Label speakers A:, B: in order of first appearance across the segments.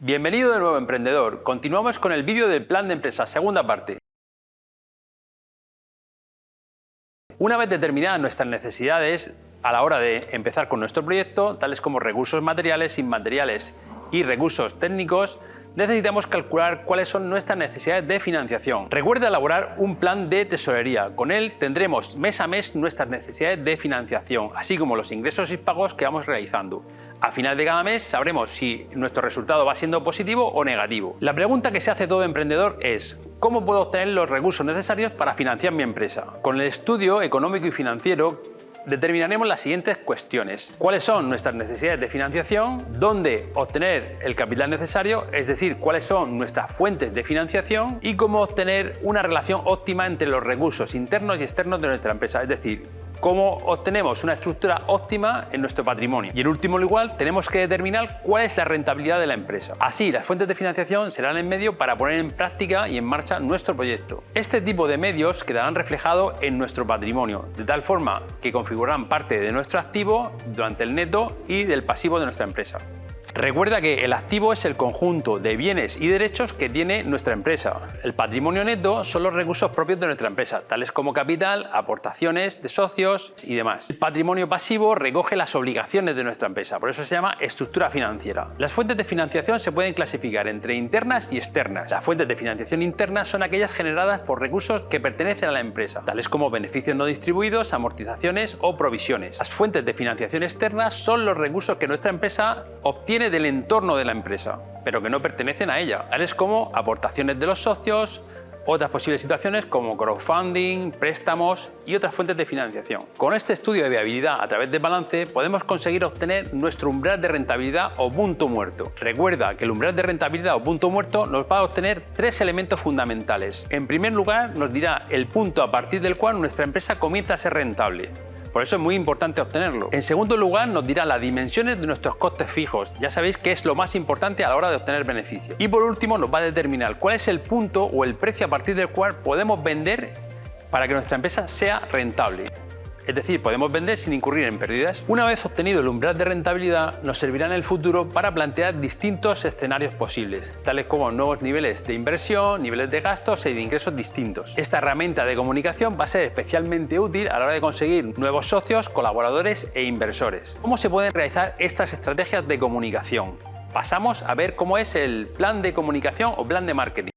A: Bienvenido de nuevo, emprendedor. Continuamos con el vídeo del plan de empresa, segunda parte. Una vez determinadas nuestras necesidades a la hora de empezar con nuestro proyecto, tales como recursos materiales, inmateriales y recursos técnicos, necesitamos calcular cuáles son nuestras necesidades de financiación. Recuerda elaborar un plan de tesorería. Con él tendremos mes a mes nuestras necesidades de financiación, así como los ingresos y pagos que vamos realizando. A final de cada mes sabremos si nuestro resultado va siendo positivo o negativo. La pregunta que se hace todo emprendedor es: ¿cómo puedo obtener los recursos necesarios para financiar mi empresa? Con el estudio económico y financiero determinaremos las siguientes cuestiones: cuáles son nuestras necesidades de financiación, dónde obtener el capital necesario, es decir, cuáles son nuestras fuentes de financiación, y cómo obtener una relación óptima entre los recursos internos y externos de nuestra empresa, es decir, cómo obtenemos una estructura óptima en nuestro patrimonio. Y en último lugar, tenemos que determinar cuál es la rentabilidad de la empresa. Así, las fuentes de financiación serán el medio para poner en práctica y en marcha nuestro proyecto. Este tipo de medios quedarán reflejados en nuestro patrimonio, de tal forma que configurarán parte de nuestro activo durante el neto y del pasivo de nuestra empresa. Recuerda que el activo es el conjunto de bienes y derechos que tiene nuestra empresa. El patrimonio neto son los recursos propios de nuestra empresa, tales como capital, aportaciones de socios y demás. El patrimonio pasivo recoge las obligaciones de nuestra empresa, por eso se llama estructura financiera. Las fuentes de financiación se pueden clasificar entre internas y externas. Las fuentes de financiación internas son aquellas generadas por recursos que pertenecen a la empresa, tales como beneficios no distribuidos, amortizaciones o provisiones. Las fuentes de financiación externas son los recursos que nuestra empresa obtiene del entorno de la empresa, pero que no pertenecen a ella, tales como aportaciones de los socios, otras posibles situaciones como crowdfunding, préstamos y otras fuentes de financiación. Con este estudio de viabilidad a través del balance podemos conseguir obtener nuestro umbral de rentabilidad o punto muerto. Recuerda que el umbral de rentabilidad o punto muerto nos va a obtener tres elementos fundamentales. En primer lugar, nos dirá el punto a partir del cual nuestra empresa comienza a ser rentable. Por eso es muy importante obtenerlo. En segundo lugar, nos dirá las dimensiones de nuestros costes fijos. Ya sabéis que es lo más importante a la hora de obtener beneficios. Y por último, nos va a determinar cuál es el punto o el precio a partir del cual podemos vender para que nuestra empresa sea rentable. Es decir, podemos vender sin incurrir en pérdidas. Una vez obtenido el umbral de rentabilidad, nos servirá en el futuro para plantear distintos escenarios posibles, tales como nuevos niveles de inversión, niveles de gastos y de ingresos distintos. Esta herramienta de comunicación va a ser especialmente útil a la hora de conseguir nuevos socios, colaboradores e inversores. ¿Cómo se pueden realizar estas estrategias de comunicación? Pasamos a ver cómo es el plan de comunicación o plan de marketing.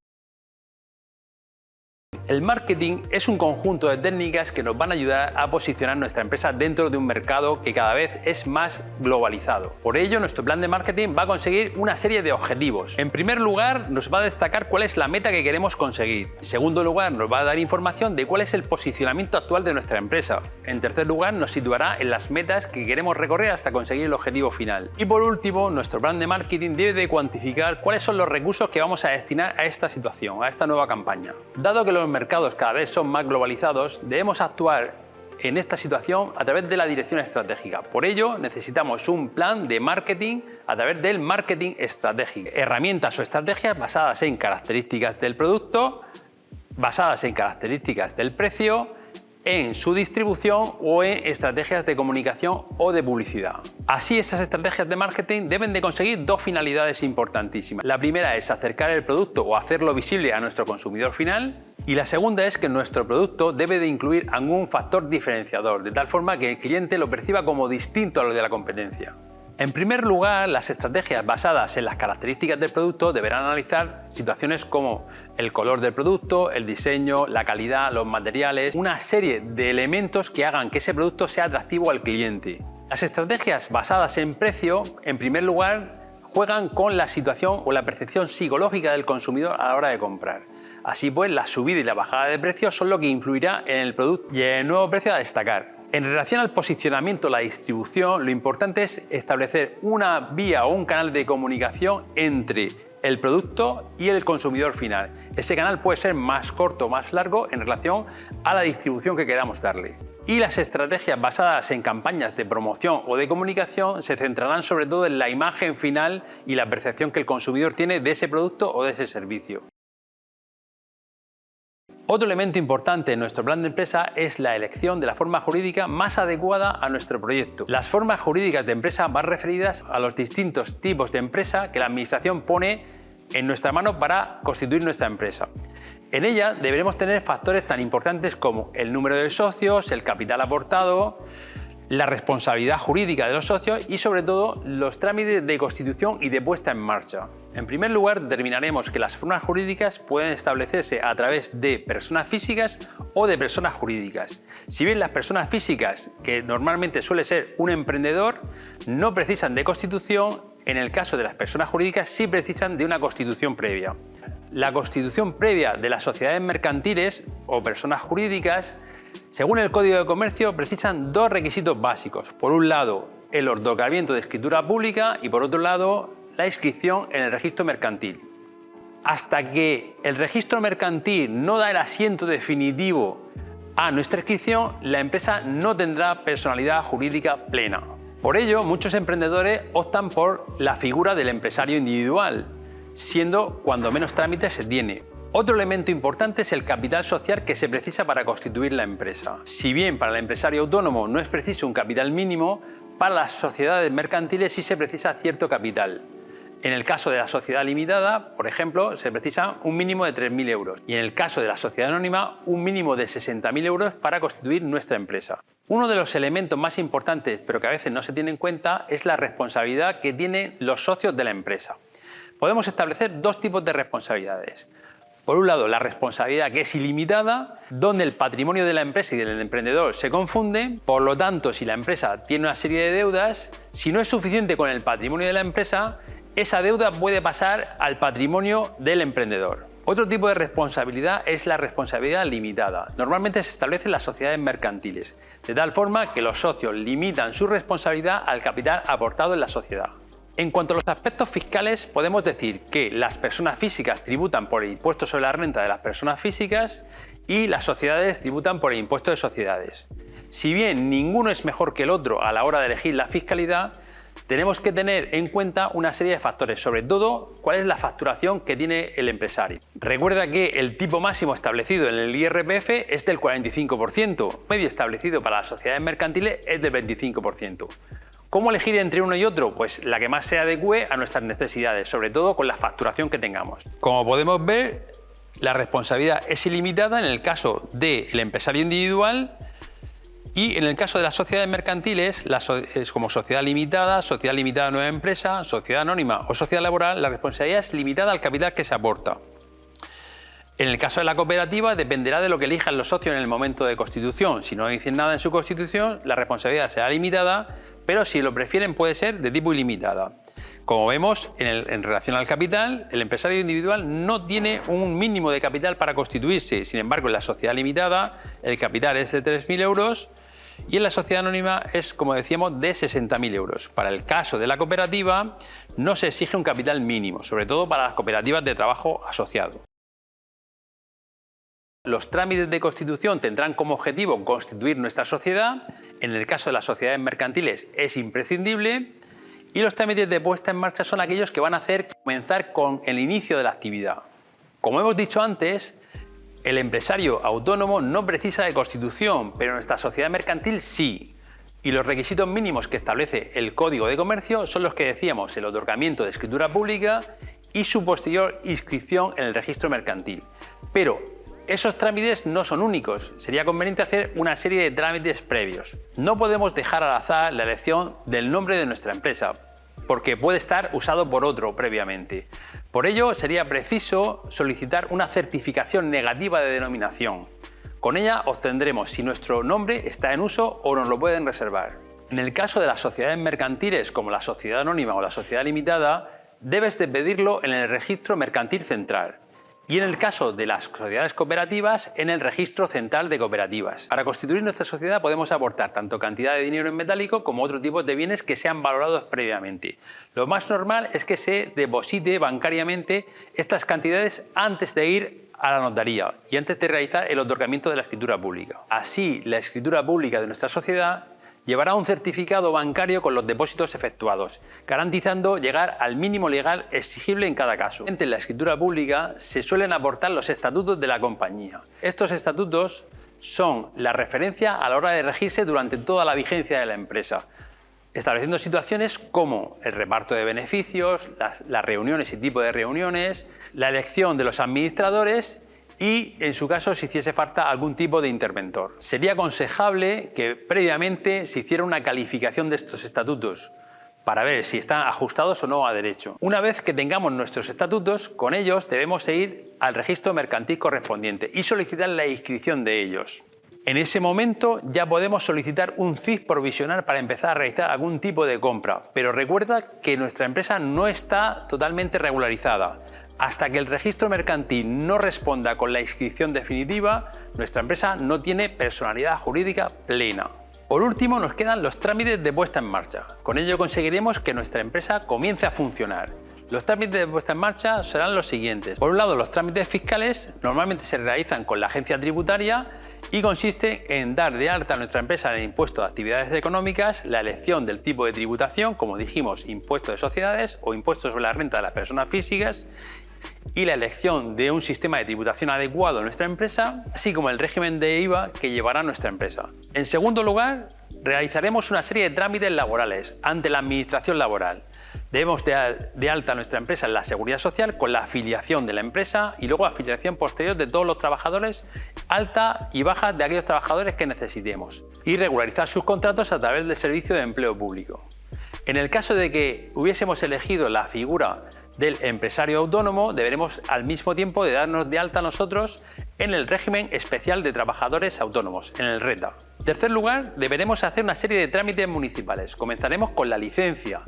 A: El marketing es un conjunto de técnicas que nos van a ayudar a posicionar nuestra empresa dentro de un mercado que cada vez es más globalizado. Por ello, nuestro plan de marketing va a conseguir una serie de objetivos. En primer lugar, nos va a destacar cuál es la meta que queremos conseguir. En segundo lugar, nos va a dar información de cuál es el posicionamiento actual de nuestra empresa. En tercer lugar, nos situará en las metas que queremos recorrer hasta conseguir el objetivo final. Y por último, nuestro plan de marketing debe de cuantificar cuáles son los recursos que vamos a destinar a esta situación, a esta nueva campaña. Dado que los mercados cada vez son más globalizados, debemos actuar en esta situación a través de la dirección estratégica. Por ello, necesitamos un plan de marketing a través del marketing estratégico. Herramientas o estrategias basadas en características del producto, basadas en características del precio, en su distribución o en estrategias de comunicación o de publicidad. Así, estas estrategias de marketing deben de conseguir dos finalidades importantísimas. La primera es acercar el producto o hacerlo visible a nuestro consumidor final, y la segunda es que nuestro producto debe de incluir algún factor diferenciador, de tal forma que el cliente lo perciba como distinto a lo de la competencia. En primer lugar, las estrategias basadas en las características del producto deberán analizar situaciones como el color del producto, el diseño, la calidad, los materiales, una serie de elementos que hagan que ese producto sea atractivo al cliente. Las estrategias basadas en precio, en primer lugar, juegan con la situación o la percepción psicológica del consumidor a la hora de comprar. Así pues, la subida y la bajada de precios son lo que influirá en el producto y en el nuevo precio a destacar. En relación al posicionamiento, la distribución, lo importante es establecer una vía o un canal de comunicación entre el producto y el consumidor final. Ese canal puede ser más corto o más largo en relación a la distribución que queramos darle. Y las estrategias basadas en campañas de promoción o de comunicación se centrarán sobre todo en la imagen final y la percepción que el consumidor tiene de ese producto o de ese servicio. Otro elemento importante en nuestro plan de empresa es la elección de la forma jurídica más adecuada a nuestro proyecto. Las formas jurídicas de empresa van referidas a los distintos tipos de empresa que la Administración pone en nuestra mano para constituir nuestra empresa. En ella deberemos tener factores tan importantes como el número de socios, el capital aportado, la responsabilidad jurídica de los socios y, sobre todo, los trámites de constitución y de puesta en marcha. En primer lugar, determinaremos que las formas jurídicas pueden establecerse a través de personas físicas o de personas jurídicas. Si bien las personas físicas, que normalmente suele ser un emprendedor, no precisan de constitución, en el caso de las personas jurídicas sí precisan de una constitución previa. La constitución previa de las sociedades mercantiles o personas jurídicas, según el Código de Comercio, precisan dos requisitos básicos. Por un lado, el otorgamiento de escritura pública y por otro lado, la inscripción en el registro mercantil. Hasta que el registro mercantil no da el asiento definitivo a nuestra inscripción, la empresa no tendrá personalidad jurídica plena. Por ello, muchos emprendedores optan por la figura del empresario individual, siendo cuando menos trámites se tiene. Otro elemento importante es el capital social que se precisa para constituir la empresa. Si bien para el empresario autónomo no es preciso un capital mínimo, para las sociedades mercantiles sí se precisa cierto capital. En el caso de la sociedad limitada, por ejemplo, se precisa un mínimo de 3.000 euros y en el caso de la sociedad anónima un mínimo de 60.000 euros para constituir nuestra empresa. Uno de los elementos más importantes, pero que a veces no se tiene en cuenta, es la responsabilidad que tienen los socios de la empresa. Podemos establecer dos tipos de responsabilidades. Por un lado, la responsabilidad que es ilimitada, donde el patrimonio de la empresa y del emprendedor se confunden. Por lo tanto, si la empresa tiene una serie de deudas, si no es suficiente con el patrimonio de la empresa, esa deuda puede pasar al patrimonio del emprendedor. Otro tipo de responsabilidad es la responsabilidad limitada. Normalmente se establece en las sociedades mercantiles, de tal forma que los socios limitan su responsabilidad al capital aportado en la sociedad. En cuanto a los aspectos fiscales, podemos decir que las personas físicas tributan por el impuesto sobre la renta de las personas físicas y las sociedades tributan por el impuesto de sociedades. Si bien ninguno es mejor que el otro a la hora de elegir la fiscalidad, tenemos que tener en cuenta una serie de factores, sobre todo cuál es la facturación que tiene el empresario. Recuerda que el tipo máximo establecido en el IRPF es del 45%, medio establecido para las sociedades mercantiles es del 25%. ¿Cómo elegir entre uno y otro? Pues la que más se adecue a nuestras necesidades, sobre todo con la facturación que tengamos. Como podemos ver, la responsabilidad es ilimitada en el caso del empresario individual y en el caso de las sociedades mercantiles, como sociedad limitada nueva empresa, sociedad anónima o sociedad laboral, la responsabilidad es limitada al capital que se aporta. En el caso de la cooperativa dependerá de lo que elijan los socios en el momento de constitución. Si no dicen nada en su constitución, la responsabilidad será limitada, pero si lo prefieren puede ser de tipo ilimitada. Como vemos, en relación al capital, el empresario individual no tiene un mínimo de capital para constituirse. Sin embargo, en la sociedad limitada el capital es de 3.000 euros y en la sociedad anónima es, como decíamos, de 60.000 euros. Para el caso de la cooperativa no se exige un capital mínimo, sobre todo para las cooperativas de trabajo asociado. Los trámites de constitución tendrán como objetivo constituir nuestra sociedad. En el caso de las sociedades mercantiles es imprescindible y los trámites de puesta en marcha son aquellos que van a hacer comenzar con el inicio de la actividad. Como hemos dicho antes, el empresario autónomo no precisa de constitución, pero nuestra sociedad mercantil sí. Y los requisitos mínimos que establece el Código de Comercio son los que decíamos, el otorgamiento de escritura pública y su posterior inscripción en el registro mercantil. Pero esos trámites no son únicos, sería conveniente hacer una serie de trámites previos. No podemos dejar al azar la elección del nombre de nuestra empresa, porque puede estar usado por otro previamente. Por ello, sería preciso solicitar una certificación negativa de denominación. Con ella obtendremos si nuestro nombre está en uso o nos lo pueden reservar. En el caso de las sociedades mercantiles, como la sociedad anónima o la sociedad limitada, debes de pedirlo en el registro mercantil central. Y en el caso de las sociedades cooperativas, en el registro central de cooperativas. Para constituir nuestra sociedad podemos aportar tanto cantidad de dinero en metálico como otro tipo de bienes que sean valorados previamente. Lo más normal es que se deposite bancariamente estas cantidades antes de ir a la notaría y antes de realizar el otorgamiento de la escritura pública. Así, la escritura pública de nuestra sociedad llevará un certificado bancario con los depósitos efectuados, garantizando llegar al mínimo legal exigible en cada caso. En la escritura pública se suelen aportar los estatutos de la compañía. Estos estatutos son la referencia a la hora de regirse durante toda la vigencia de la empresa, estableciendo situaciones como el reparto de beneficios, las reuniones y tipo de reuniones, la elección de los administradores y, en su caso, si hiciese falta algún tipo de interventor. Sería aconsejable que previamente se hiciera una calificación de estos estatutos para ver si están ajustados o no a derecho. Una vez que tengamos nuestros estatutos, con ellos debemos ir al registro mercantil correspondiente y solicitar la inscripción de ellos. En ese momento ya podemos solicitar un CIF provisional para empezar a realizar algún tipo de compra, pero recuerda que nuestra empresa no está totalmente regularizada. Hasta que el registro mercantil no responda con la inscripción definitiva, nuestra empresa no tiene personalidad jurídica plena. Por último, nos quedan los trámites de puesta en marcha. Con ello conseguiremos que nuestra empresa comience a funcionar. Los trámites de puesta en marcha serán los siguientes. Por un lado, los trámites fiscales normalmente se realizan con la agencia tributaria y consiste en dar de alta a nuestra empresa en el impuesto de actividades económicas, la elección del tipo de tributación, como dijimos, impuesto de sociedades o impuesto sobre la renta de las personas físicas, y la elección de un sistema de tributación adecuado a nuestra empresa, así como el régimen de IVA que llevará nuestra empresa. En segundo lugar, realizaremos una serie de trámites laborales ante la Administración Laboral. Debemos dar de alta a nuestra empresa en la Seguridad Social con la afiliación de la empresa y luego afiliación posterior de todos los trabajadores, alta y baja de aquellos trabajadores que necesitemos, y regularizar sus contratos a través del Servicio de Empleo Público. En el caso de que hubiésemos elegido la figura del empresario autónomo, deberemos al mismo tiempo de darnos de alta nosotros en el régimen especial de trabajadores autónomos, en el RETA. En tercer lugar, deberemos hacer una serie de trámites municipales. Comenzaremos con la licencia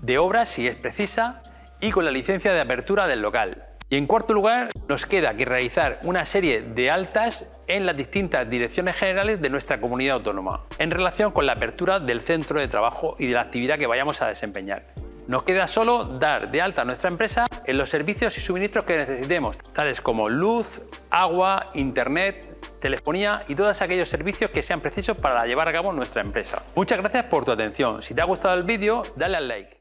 A: de obras si es precisa y con la licencia de apertura del local. Y en cuarto lugar, nos queda que realizar una serie de altas en las distintas direcciones generales de nuestra comunidad autónoma en relación con la apertura del centro de trabajo y de la actividad que vayamos a desempeñar. Nos queda solo dar de alta a nuestra empresa en los servicios y suministros que necesitemos, tales como luz, agua, internet, telefonía y todos aquellos servicios que sean precisos para llevar a cabo nuestra empresa. Muchas gracias por tu atención. Si te ha gustado el vídeo, dale al like.